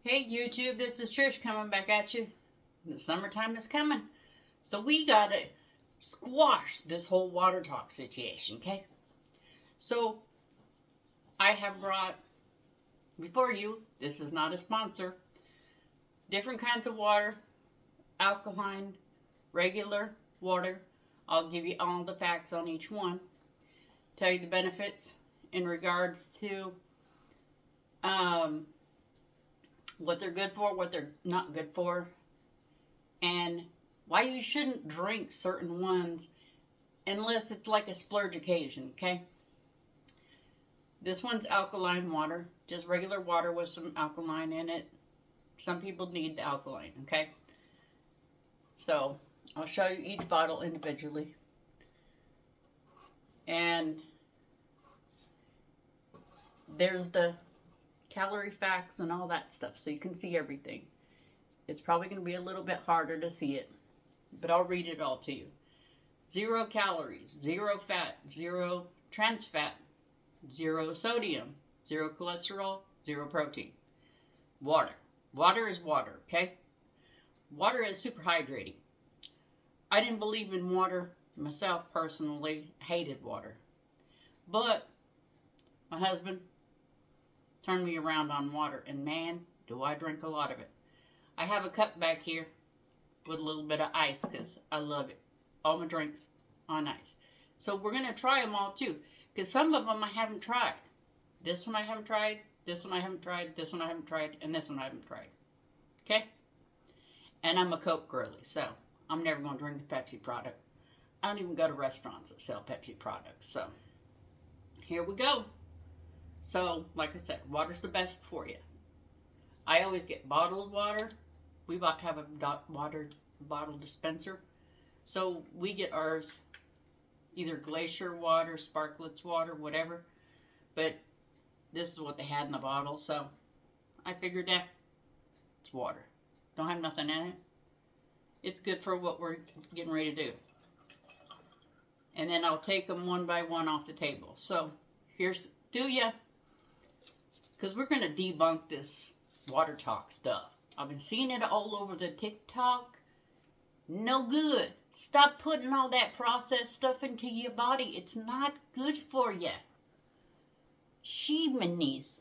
Hey YouTube, this is Trish coming back at you. The summertime is coming. So we gotta squash this whole water talk situation, okay? So I have brought before you, this is not a sponsor, different kinds of water, alkaline, regular water. I'll give you all the facts on each one. Tell you the benefits in regards to what they're good for, what they're not good for, and why you shouldn't drink certain ones unless it's like a splurge occasion, okay? This one's alkaline water, just regular water with some alkaline in it. Some people need the alkaline, okay? So I'll show you each bottle individually. And there's the calorie facts and all that stuff, so you can see everything. It's probably going to be a little bit harder to see it, but I'll read it all to you. 0 calories, 0 fat, 0 trans fat, 0 sodium, 0 cholesterol, 0 protein. Water. Water is water, okay? Water is super hydrating. I didn't believe in water myself personally, hated water. But my husband turned me around on water, and man, do I drink a lot of it. I have a cup back here with a little bit of ice because I love it. All my drinks on ice. So we're going to try them all too, because some of them I haven't tried. This one I haven't tried, this one I haven't tried, this one I haven't tried, and this one I haven't tried. Okay? And I'm a Coke girly, so I'm never going to drink the Pepsi product. I don't even go to restaurants that sell Pepsi products. So here we go. So, like I said, water's the best for you. I always get bottled water. We have a water bottle dispenser. So we get ours either glacier water, sparklets water, whatever. But this is what they had in the bottle. So I figured that it's water. Don't have nothing in it. It's good for what we're getting ready to do. And then I'll take them one by one off the table. So here's to ya. Because we're going to debunk this water talk stuff. I've been seeing it all over the TikTok. No good. Stop putting all that processed stuff into your body. It's not good for you. Shemanies.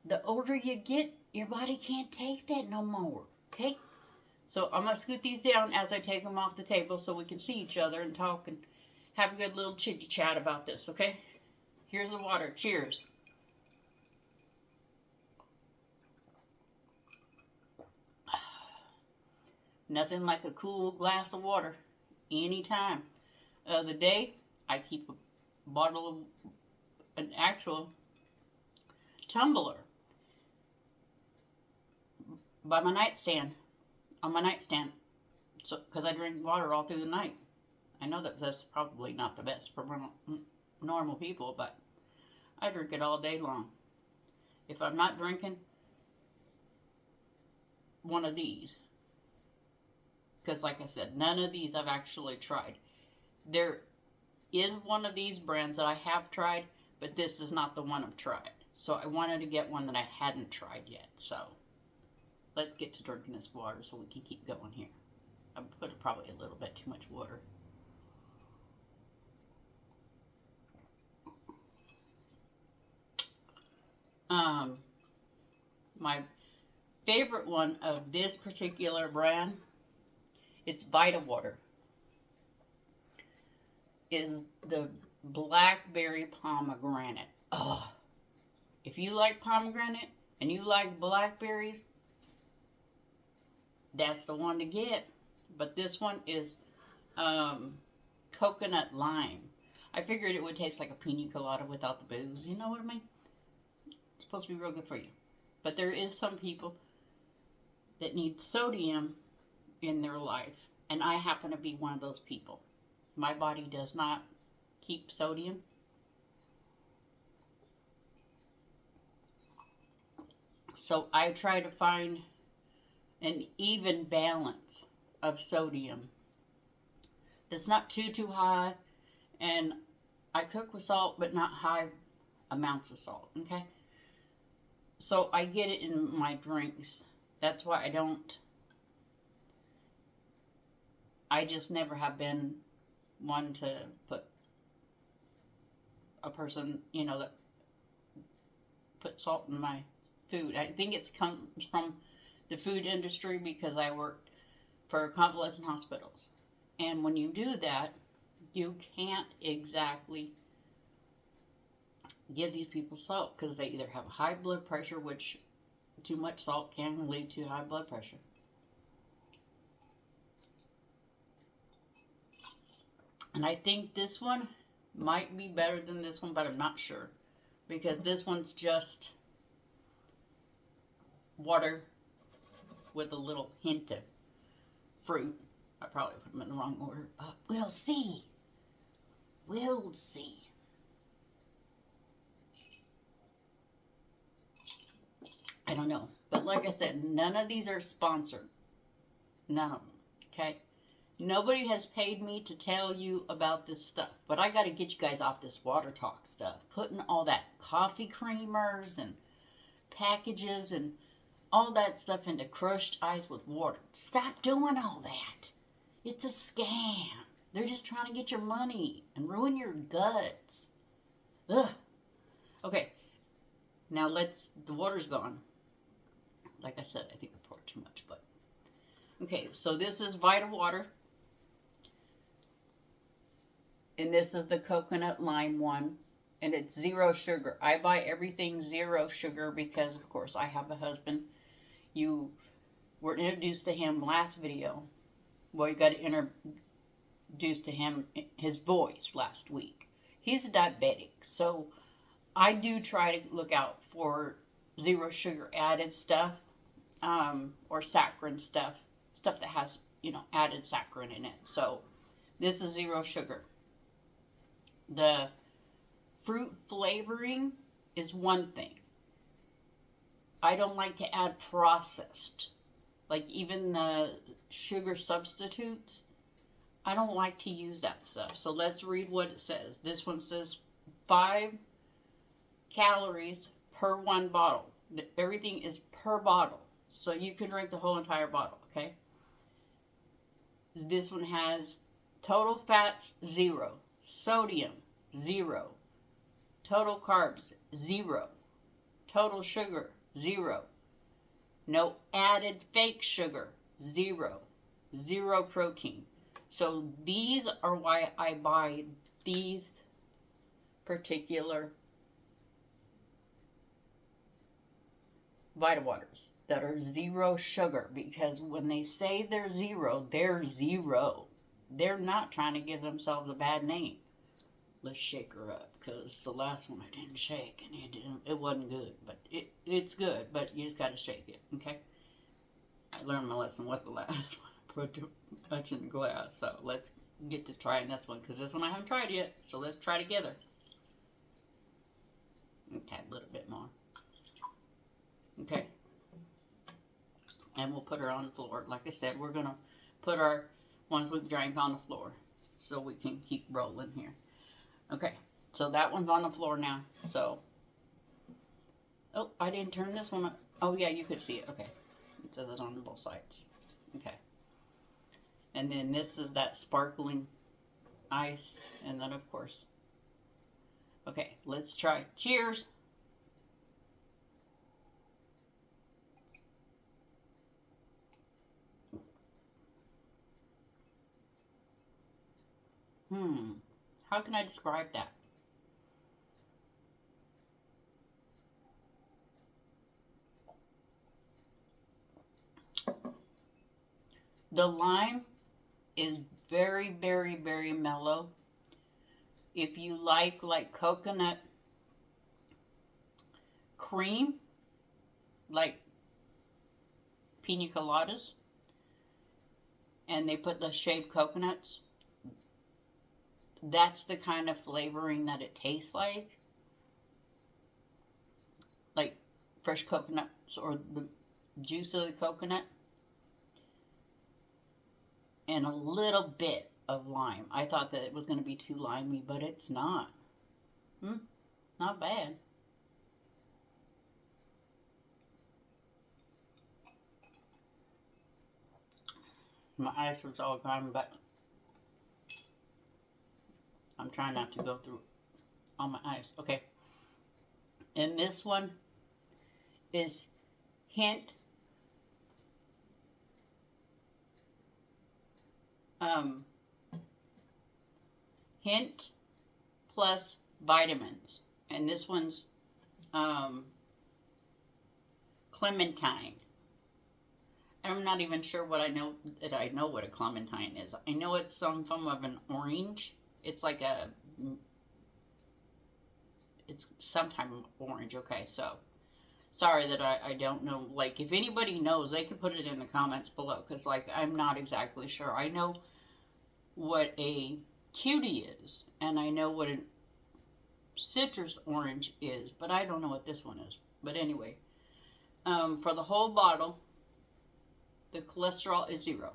The older you get, your body can't take that no more. Okay? So I'm going to scoot these down as I take them off the table so we can see each other and talk and have a good little chitty chat about this. Okay? Here's the water. Cheers. Nothing like a cool glass of water anytime of the day. I keep a bottle of an actual tumbler by my nightstand, on my nightstand, so because I drink water all through the night. I know that that's probably not the best for normal people, but I drink it all day long. If I'm not drinking one of these, because like I said, none of these I've actually tried. There is one of these brands that I have tried, but this is not the one I've tried. So I wanted to get one that I hadn't tried yet. So let's get to drinking this water so we can keep going here. I put probably a little bit too much water. My favorite one of this particular brand, it's Vita Water, is the blackberry pomegranate. Oh, if you like pomegranate and you like blackberries, that's the one to get. But this one is coconut lime. I figured it would taste like a pina colada without the booze. You know what I mean? It's supposed to be real good for you. But there is some people that need sodium in their life. And I happen to be one of those people. My body does not keep sodium. So I try to find an even balance of sodium that's not too high, and I cook with salt but not high amounts of salt, okay? So I get it in my drinks. That's why I just never have been one to put a person, that put salt in my food. I think it comes from the food industry because I worked for convalescent hospitals. And when you do that, you can't exactly give these people salt because they either have high blood pressure, which too much salt can lead to high blood pressure. And I think this one might be better than this one, but I'm not sure. Because this one's just water with a little hint of fruit. I probably put them in the wrong order, but we'll see. We'll see. I don't know. But like I said, none of these are sponsored. None of them. Okay? Nobody has paid me to tell you about this stuff. But I got to get you guys off this water talk stuff. Putting all that coffee creamers and packages and all that stuff into crushed ice with water. Stop doing all that. It's a scam. They're just trying to get your money and ruin your guts. Ugh. Okay. Now the water's gone. Like I said, I think I poured too much, but. Okay, so this is Vita Water. And this is the coconut lime one. And it's 0 sugar. I buy everything 0 sugar because, of course, I have a husband. You were introduced to him last video. Well, you got introduced to him, his voice last week. He's a diabetic, so I do try to look out for 0 sugar added stuff, or saccharin stuff that has, added saccharin in it. So this is 0 sugar. The fruit flavoring is one thing. I don't like to add processed. Like even the sugar substitutes, I don't like to use that stuff. So let's read what it says. This one says 5 calories per 1 bottle. Everything is per bottle. So you can drink the whole entire bottle, okay? This one has total fats 0, sodium 0, total carbs 0, total sugar 0, no added fake sugar 0, 0 protein. So these are why I buy these particular Vita Waters that are 0 sugar, because when they say they're 0, they're 0. They're not trying to give themselves a bad name. Let's shake her up, because the last one I didn't shake, and it wasn't good. But it's good, but you just got to shake it, okay? I learned my lesson with the last one. I put too much in the glass. So let's get to trying this one, because this one I haven't tried yet. So let's try together. Okay, a little bit more. Okay. And we'll put her on the floor. Like I said, we're going to put our ones we drank on the floor so we can keep rolling here. Okay, so that one's on the floor now. So, oh, I didn't turn this one up. Oh, yeah, you could see it. Okay, it says it on both sides. Okay. And then this is that sparkling ice. And then, of course. Okay, let's try. Cheers. How can I describe that? The lime is very, very, very mellow. If you like coconut cream, like pina coladas, and they put the shaved coconuts, that's the kind of flavoring that it tastes like fresh coconuts or the juice of the coconut, and a little bit of lime. I thought that it was going to be too limey, but it's not. Not bad. My ice was all gone, but I'm trying not to go through all my ice. Okay. And this one is hint hint plus vitamins. And this one's clementine. I'm not even sure what I know what a clementine is. I know it's some form of an orange. It's like it's some type of orange. Okay, so sorry that I don't know. Like, if anybody knows, they can put it in the comments below, because like I'm not exactly sure. I know what a cutie is, and I know what a citrus orange is, but I don't know what this one is. But anyway, for the whole bottle, the cholesterol is 0.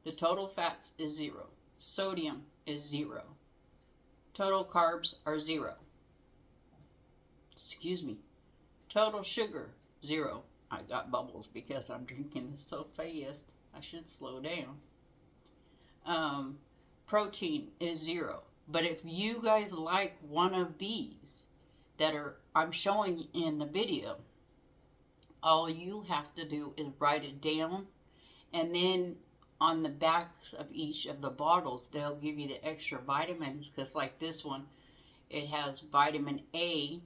The total fats is 0. Sodium is 0. Total carbs are 0. Excuse me. Total sugar, 0. I got bubbles because I'm drinking this so fast. I should slow down. Protein is 0. But if you guys like one of these that I'm showing in the video, all you have to do is write it down, and then on the backs of each of the bottles, they'll give you the extra vitamins, because like this one, it has vitamin A,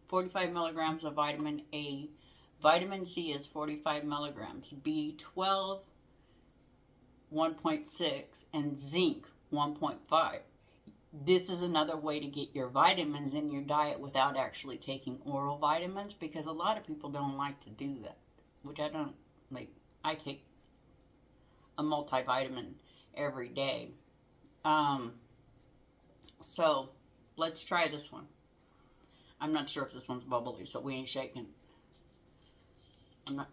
45 milligrams of vitamin A. Vitamin C is 45 milligrams. B12, 1.6, and zinc, 1.5. This is another way to get your vitamins in your diet without actually taking oral vitamins, because a lot of people don't like to do that, which I don't like. I take a multivitamin every day. So let's try this one. I'm not sure if this one's bubbly, so we ain't shaking. I'm not.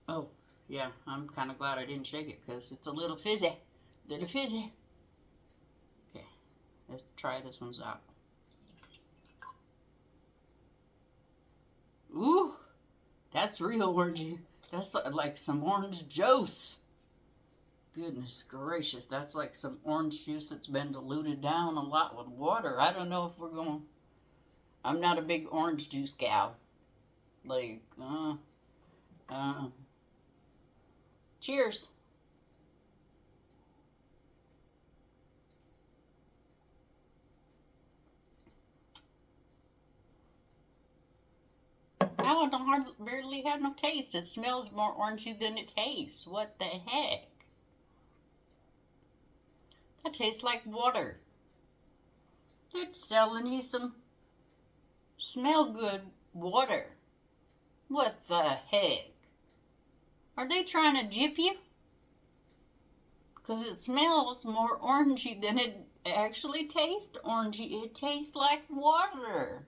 Oh, yeah, I'm kind of glad I didn't shake it, because it's a little fizzy. Little fizzy. Okay, let's try this one out. Ooh, that's real orangey. That's like some orange juice. Goodness gracious, that's like some orange juice that's been diluted down a lot with water. I don't know if we're going. I'm not a big orange juice gal. Like, cheers. I don't barely have no taste. It smells more orangey than it tastes. What the heck? That tastes like water. They're selling you some smell good water. What the heck? Are they trying to jip you? Because it smells more orangey than it actually tastes orangey. It tastes like water.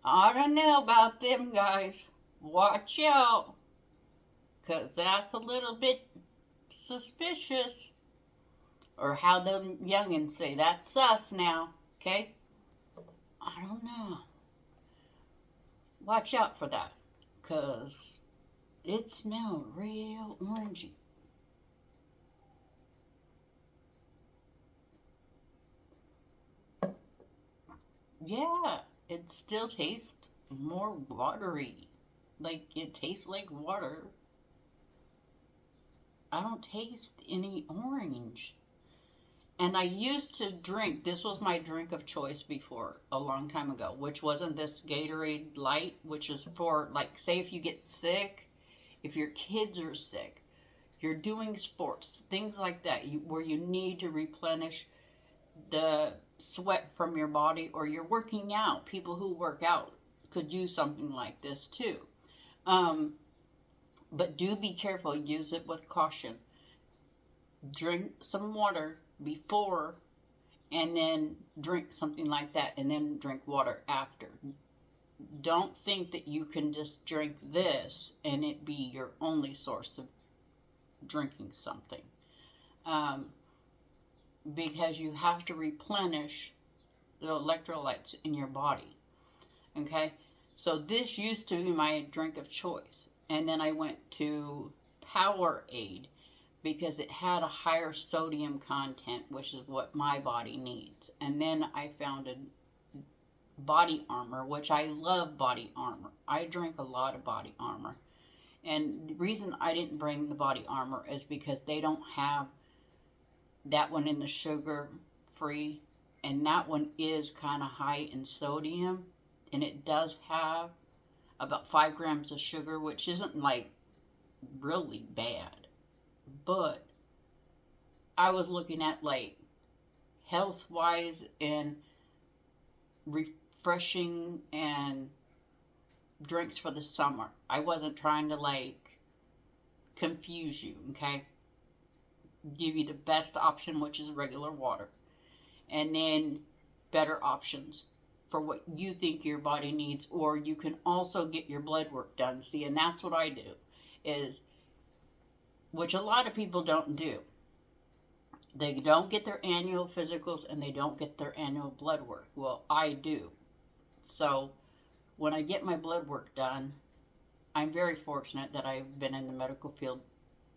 I don't know about them guys. Watch out. Because that's a little bit suspicious. Or how the youngins say, that's sus now. Okay? I don't know. Watch out for that. Because it smells real orangey. Yeah, it still tastes more watery. Like, it tastes like water. I don't taste any orange. And I used to drink, this was my drink of choice before, a long time ago, which wasn't this Gatorade Light, which is for, like, say if you get sick, if your kids are sick, you're doing sports, things like that, where you need to replenish the sweat from your body, or you're working out. People who work out could use something like this too. But do be careful. Use it with caution. Drink some water before, and then drink something like that, and then drink water after. Don't think that you can just drink this and it be your only source of drinking something. Because you have to replenish the electrolytes in your body. Okay? So this used to be my drink of choice. And then I went to Powerade because it had a higher sodium content, which is what my body needs. And then I found a Body Armor, which I love Body Armor. I drink a lot of Body Armor. And the reason I didn't bring the Body Armor is because they don't have that one in the sugar free. And that one is kind of high in sodium. And it does have about 5 grams of sugar, which isn't like really bad. But I was looking at like health wise and refreshing and drinks for the summer. I wasn't trying to like confuse you, okay? Give you the best option, which is regular water, and then better options for what you think your body needs. Or you can also get your blood work done. See, and that's what I do, is which a lot of people don't do. They don't get their annual physicals and they don't get their annual blood work. Well, I do. So when I get my blood work done, I'm very fortunate that I've been in the medical field,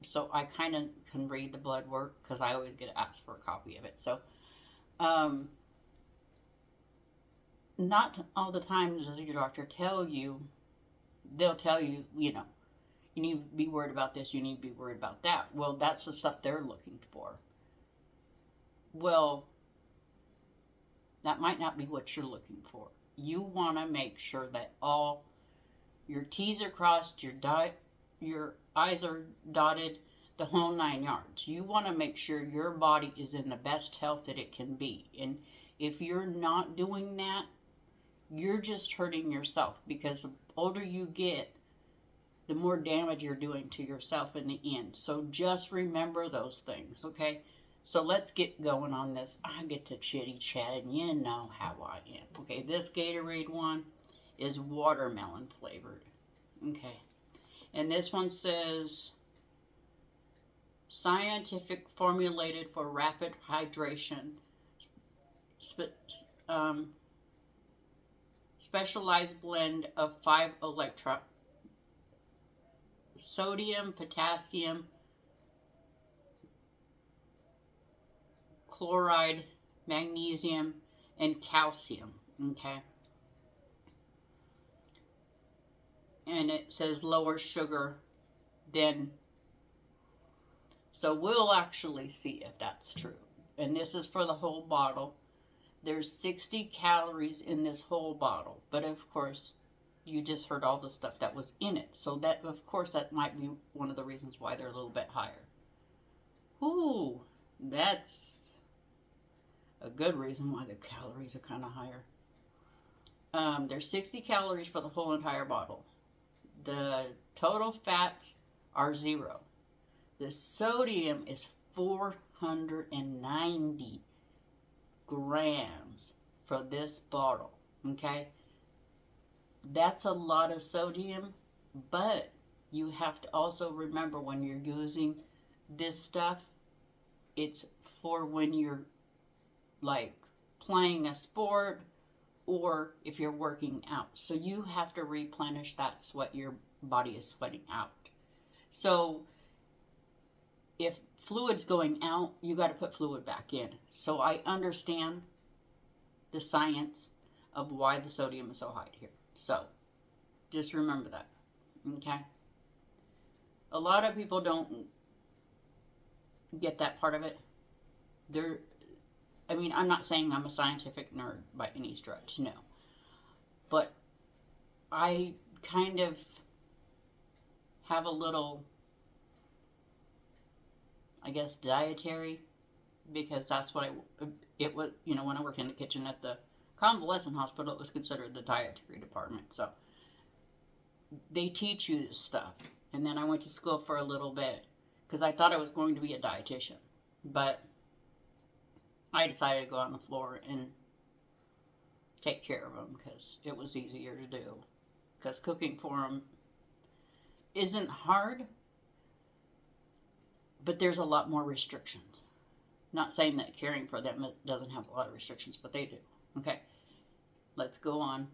so I kind of can read the blood work because I always get asked for a copy of it. So not all the time does your doctor tell you. They'll tell you, you know, you need to be worried about this, you need to be worried about that. Well, that's the stuff they're looking for. Well, that might not be what you're looking for. You want to make sure that all your T's are crossed, your I's are dotted, the whole 9 yards. You want to make sure your body is in the best health that it can be. And if you're not doing that, you're just hurting yourself, because the older you get, the more damage you're doing to yourself in the end. So just remember those things, okay? So let's get going on this. I get to chitty chat, and you know how I am. Okay, this Gatorade one is watermelon flavored. Okay, and this one says scientific formulated for rapid hydration. Specialized blend of 5 electrolytes: sodium, potassium, chloride, magnesium, and calcium. Okay. And it says lower sugar than. So we'll actually see if that's true. And this is for the whole bottle. There's 60 calories in this whole bottle. But of course, you just heard all the stuff that was in it. So that, of course, that might be one of the reasons why they're a little bit higher. Ooh, that's a good reason why the calories are kind of higher. There's 60 calories for the whole entire bottle. The total fats are 0. The sodium is 490 grams for this bottle. Okay? That's a lot of sodium, but you have to also remember when you're using this stuff, it's for when you're like playing a sport or if you're working out. So you have to replenish that sweat your body is sweating out. So if fluid's going out, you got to put fluid back in. So I understand the science of why the sodium is so high here. So just remember that. Okay? A lot of people don't get that part of it. I'm not saying I'm a scientific nerd by any stretch, no. But I kind of have a little, I guess, dietary, because that's what it was, when I worked in the kitchen at the convalescent hospital, it was considered the dietary department. So they teach you this stuff. And then I went to school for a little bit because I thought I was going to be a dietitian. But I decided to go on the floor and take care of them because it was easier to do. Because cooking for them isn't hard, but there's a lot more restrictions. Not saying that caring for them doesn't have a lot of restrictions, but they do. Okay, let's go on.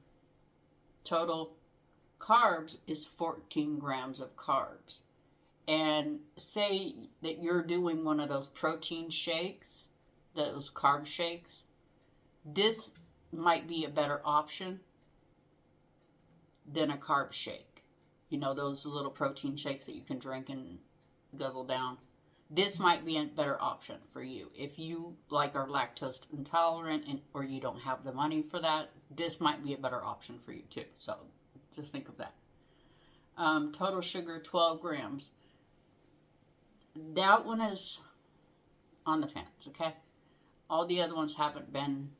Total carbs is 14 grams of carbs. And say that you're doing one of those protein shakes, those carb shakes, this might be a better option than a carb shake. You know, those little protein shakes that you can drink and guzzle down. This might be a better option for you. If you like are lactose intolerant or you don't have the money for that, this might be a better option for you too. So just think of that. Total sugar 12 grams. That one is on the fence, okay? All the other ones haven't been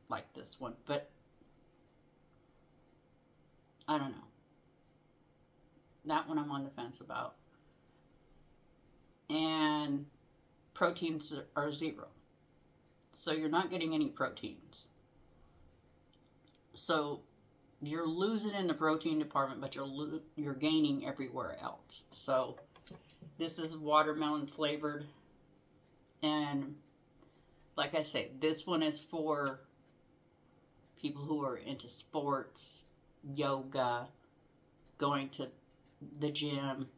like this one, but I don't know. That one I'm on the fence about. And proteins are 0. So you're not getting any proteins. So you're losing in the protein department, but you're gaining everywhere else. So this is watermelon flavored. And like I say, this one is for people who are into sports, yoga, going to the gym,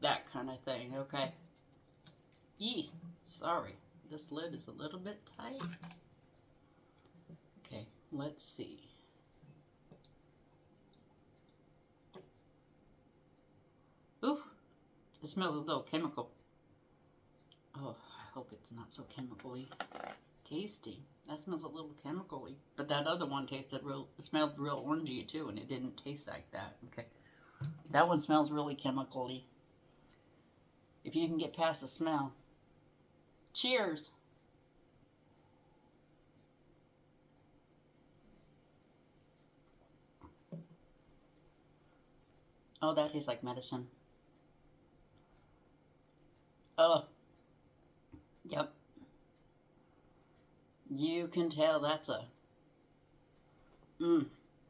that kind of thing, okay? Yee, sorry, this lid is a little bit tight. Okay, let's see. Ooh, it smells a little chemical. Oh, I hope it's not so chemically tasty. That smells a little chemically. But that other one smelled real orangey too, and it didn't taste like that. Okay. That one smells really chemically. If you can get past the smell. Cheers. Oh, that tastes like medicine. Oh. Yep. You can tell that's a...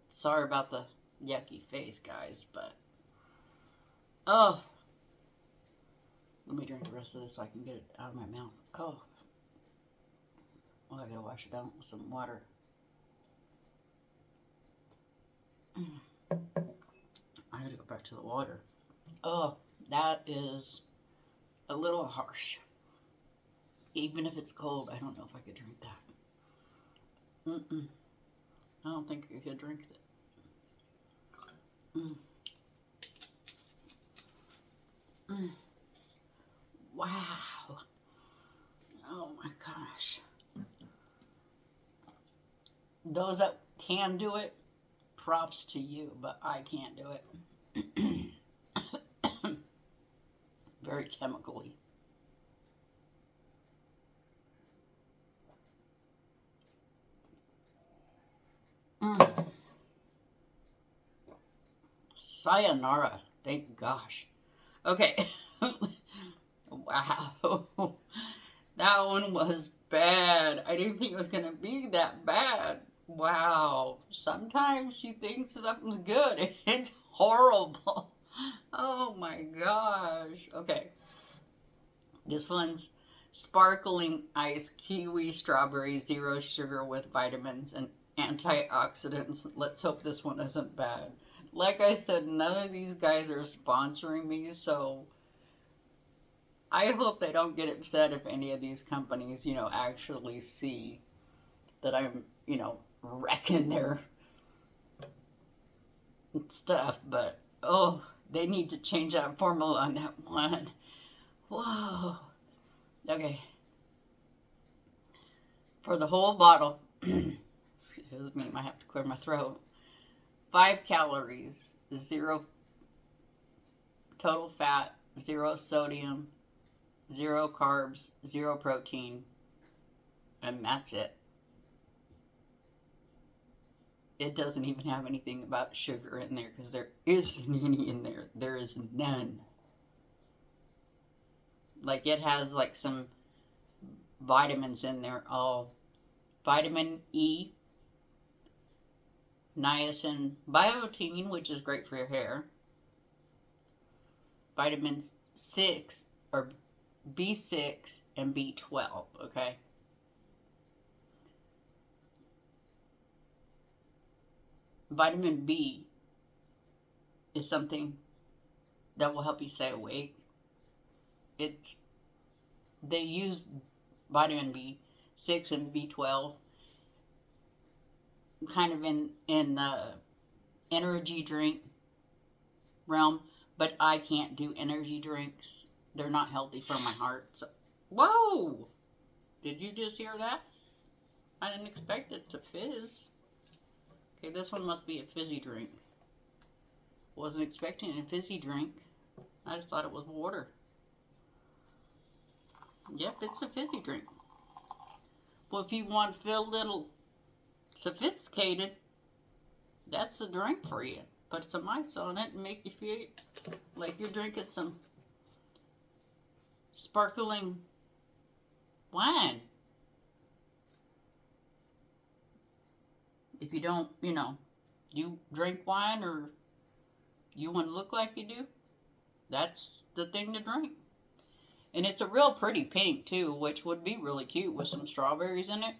Sorry about the yucky face, guys, but... Oh. Let me drink the rest of this so I can get it out of my mouth. Oh. Well, I gotta wash it down with some water. I gotta go back to the water. Oh, that is a little harsh. Even if it's cold, I don't know if I could drink that. I don't think I could drink it. Wow. Oh my gosh. Those that can do it, props to you, but I can't do it. Very chemically. Sayonara. Thank gosh. Okay. Wow. That one was bad. I didn't think it was going to be that bad. Wow. Sometimes you think something's good. It's horrible. Oh my gosh. Okay. This one's sparkling ice kiwi strawberry 0 sugar with vitamins and antioxidants. Let's hope this one isn't bad. Like I said, none of these guys are sponsoring me, so I hope they don't get upset if any of these companies, actually see that I'm, wrecking their stuff. But, oh, they need to change that formula on that one. Whoa. Okay. For the whole bottle, excuse me, I might have to clear my throat. 5 calories, 0 total fat, 0 sodium, 0 carbs, 0 protein, and that's it. It doesn't even have anything about sugar in there because there isn't any in there. There is none. Like it has like some vitamins in there. Oh, vitamin E, niacin, biotin, which is great for your hair. Vitamins 6 or B6 and B12, okay? Vitamin B is something that will help you stay awake. It's they use vitamin B6 and B12 kind of in the energy drink realm, but I can't do energy drinks. They're not healthy for my heart. So, whoa! Did you just hear that? I didn't expect it to fizz. Okay, this one must be a fizzy drink. Wasn't expecting a fizzy drink. I just thought it was water. Yep, it's a fizzy drink. Well, if you want to feel a little sophisticated, that's a drink for you. Put some ice on it and make you feel like you're drinking some sparkling wine. If you don't, you drink wine or you want to look like you do, that's the thing to drink. And it's a real pretty pink too, which would be really cute with some strawberries in it.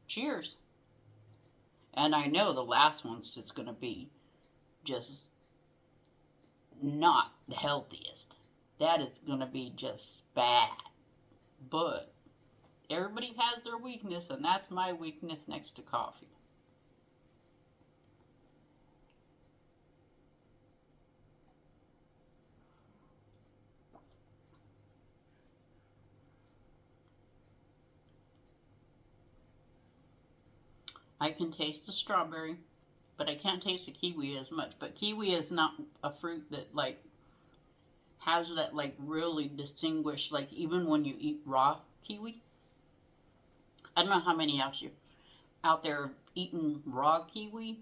Cheers. And I know the last one's just going to be just not the healthiest. That is going to be just bad. But everybody has their weakness, and that's my weakness next to coffee. I can taste the strawberry, but I can't taste the kiwi as much. But kiwi is not a fruit that like has that like really distinguished, like even when you eat raw kiwi. I don't know how many out there eating raw kiwi.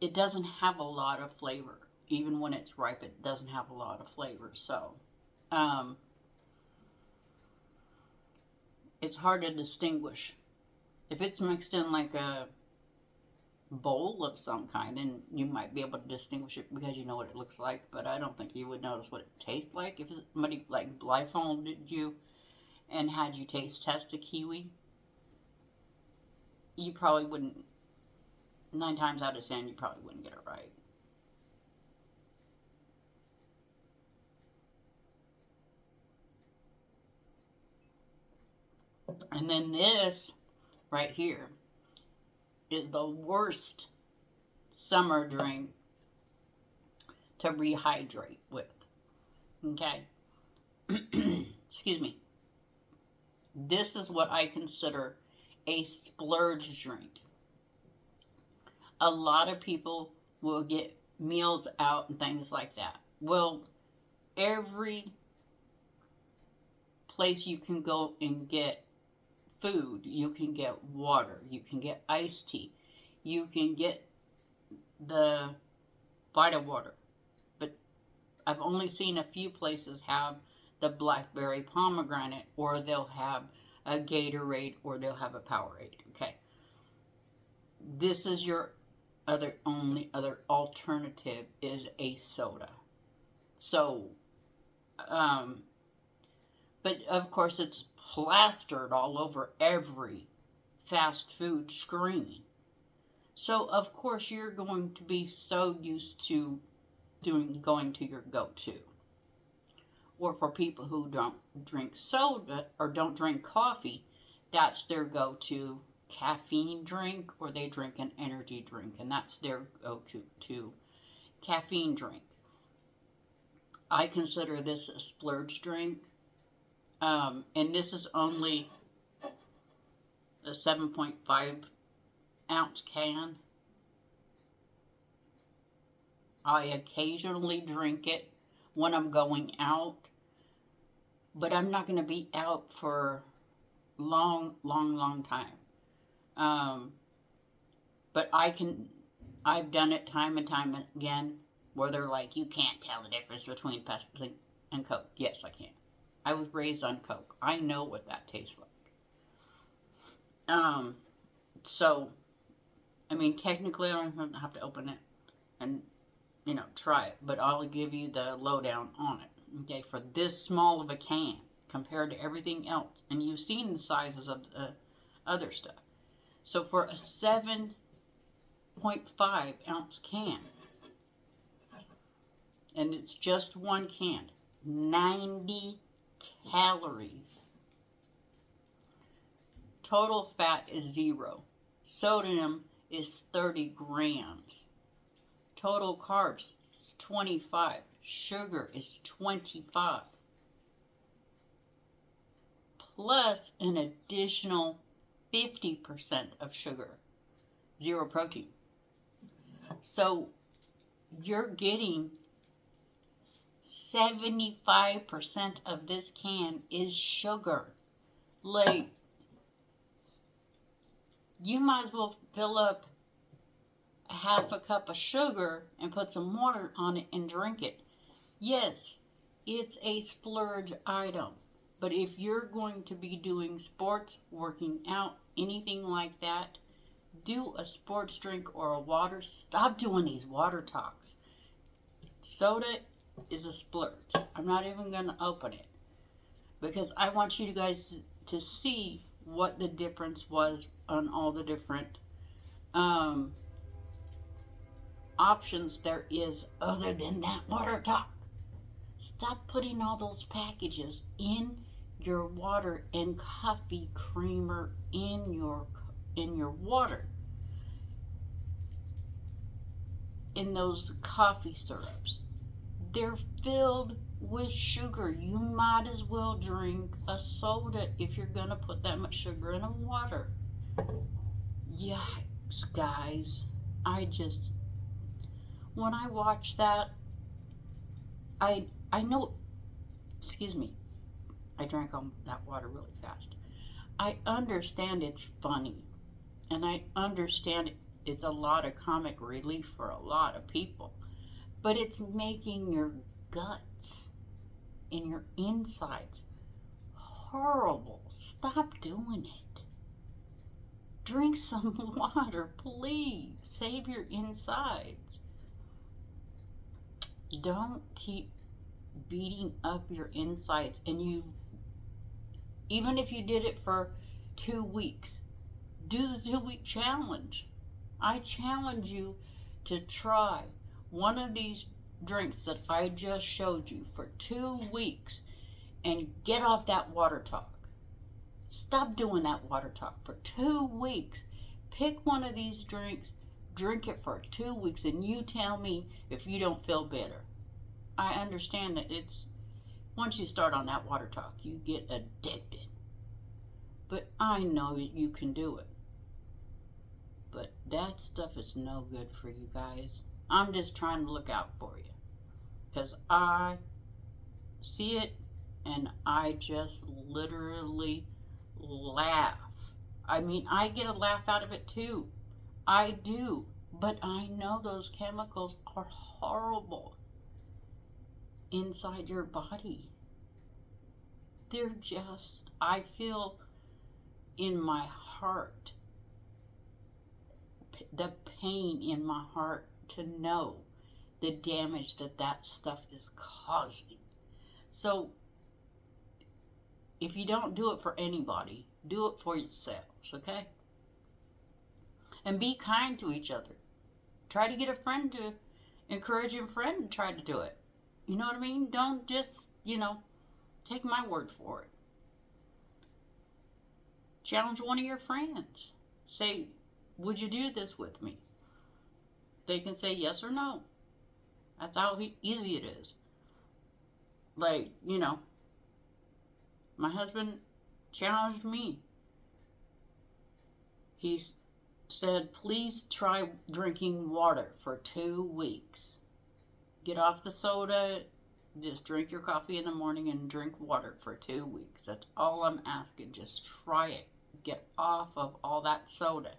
It doesn't have a lot of flavor. Even when it's ripe, it doesn't have a lot of flavor. So, it's hard to distinguish. If it's mixed in like a bowl of some kind, then you might be able to distinguish it because you know what it looks like. But I don't think you would notice what it tastes like. If somebody like blindfolded you and had you taste test a kiwi, you probably wouldn't. 9 times out of 10, you probably wouldn't get it right. And then this right here is the worst summer drink to rehydrate with. Okay? Excuse me. This is what I consider a splurge drink. A lot of people will get meals out and things like that. Well, every place you can go and get food, you can get water, you can get iced tea, you can get the Vita water. But I've only seen a few places have the blackberry pomegranate, or they'll have a Gatorade, or they'll have a Powerade. Okay, this is your only other alternative is a soda. So, but of course it's plastered all over every fast food screen. So of course you're going to be so used to going to your go-to. Or for people who don't drink soda or don't drink coffee, that's their go-to caffeine drink, or they drink an energy drink, and that's their go-to caffeine drink. I consider this a splurge drink. And this is only a 7.5 ounce can. I occasionally drink it when I'm going out, but I'm not going to be out for long time. But I've done it time and time again where they're like, you can't tell the difference between Pepsi and Coke. Yes, I can. I was raised on Coke. I know what that tastes like. So, I mean, technically I don't have to open it and, try it. But I'll give you the lowdown on it. Okay, for this small of a can compared to everything else. And you've seen the sizes of the other stuff. So for a 7.5 ounce can, And it's just one can. 90 calories. Total fat is 0. Sodium is 30 grams. Total carbs is 25. Sugar is 25. Plus an additional 50% of sugar. 0 protein. So you're getting 75% of this can is sugar. Like, you might as well fill up a half a cup of sugar and put some water on it and drink it. Yes, it's a splurge item. But if you're going to be doing sports, working out, anything like that, do a sports drink or a water. Stop doing these water talks. Soda is a splurge. I'm not even going to open it because I want you guys to see what the difference was on all the different options there is other than that water talk. Stop putting all those packages in your water and coffee creamer in your water. In those coffee syrups. They're filled with sugar. You might as well drink a soda if you're going to put that much sugar in a water. Yikes, guys. When I watch that, I know, excuse me, I drank all that water really fast. I understand it's funny, and I understand it's a lot of comic relief for a lot of people. But it's making your guts and your insides horrible. Stop doing it. Drink some water, please. Save your insides. Don't keep beating up your insides. And even if you did it for 2 weeks, do the 2-week challenge. I challenge you to try one of these drinks that I just showed you for 2 weeks and get off that water talk. Stop doing that water talk for 2 weeks. Pick one of these drinks, drink it for 2 weeks, and you tell me if you don't feel better. I understand that once you start on that water talk, you get addicted. But I know you can do it. But that stuff is no good for you guys. I'm just trying to look out for you. Because I see it and I just literally laugh. I mean, I get a laugh out of it too. I do. But I know those chemicals are horrible inside your body. They're just, I feel in my heart, the pain in my heart to know the damage that stuff is causing. So if you don't do it for anybody, do it for yourselves, okay? And be kind to each other. Try to get a friend to encourage a friend to try to do it. You know what I mean? Don't just, take my word for it. Challenge one of your friends. Say, would you do this with me? They can say yes or no. That's how easy it is. Like, my husband challenged me. He said, please try drinking water for 2 weeks. Get off the soda. Just drink your coffee in the morning and drink water for 2 weeks. That's all I'm asking. Just try it. Get off of all that soda.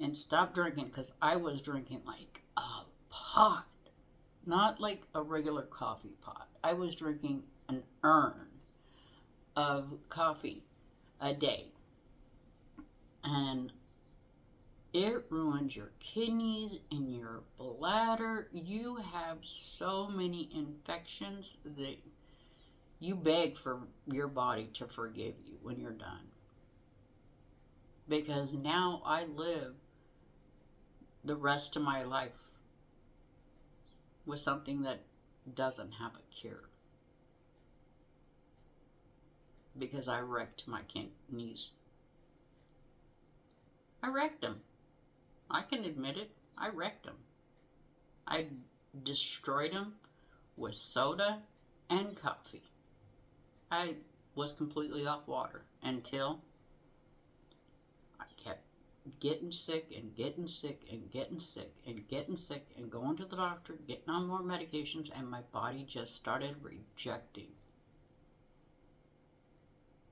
And stop drinking, because I was drinking like a pot. Not like a regular coffee pot. I was drinking an urn of coffee a day. And it ruins your kidneys and your bladder. You have so many infections that you beg for your body to forgive you when you're done. Because now I live the rest of my life with something that doesn't have a cure. Because I wrecked my kidneys. I wrecked them. I can admit it. I wrecked them. I destroyed them with soda and coffee. I was completely off water until I kept getting sick and getting sick and getting sick and getting sick and going to the doctor, getting on more medications, and my body just started rejecting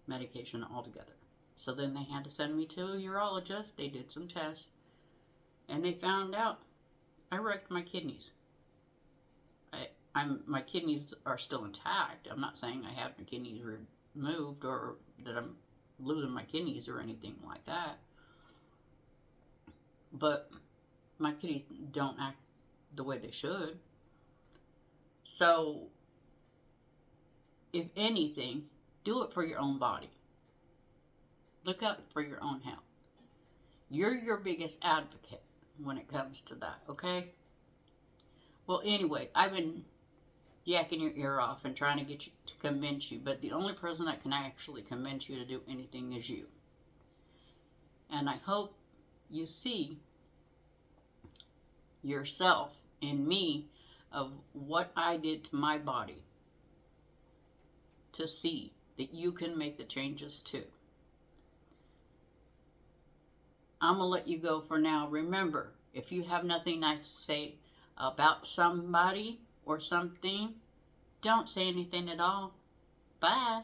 medication altogether. So then they had to send me to a urologist. They did some tests and they found out I wrecked my kidneys. My kidneys are still intact. I'm not saying I have my kidneys removed or that I'm losing my kidneys or anything like that. But my kidneys don't act the way they should. So, if anything, do it for your own body. Look out for your own health. You're your biggest advocate when it comes to that, okay? Well, anyway, I've been yakking your ear off and trying to get you to convince you, but the only person that can actually convince you to do anything is you. And I hope you see yourself in me of what I did to my body to see that you can make the changes too. I'm going to let you go for now. Remember, if you have nothing nice to say about somebody or something, don't say anything at all. Bye.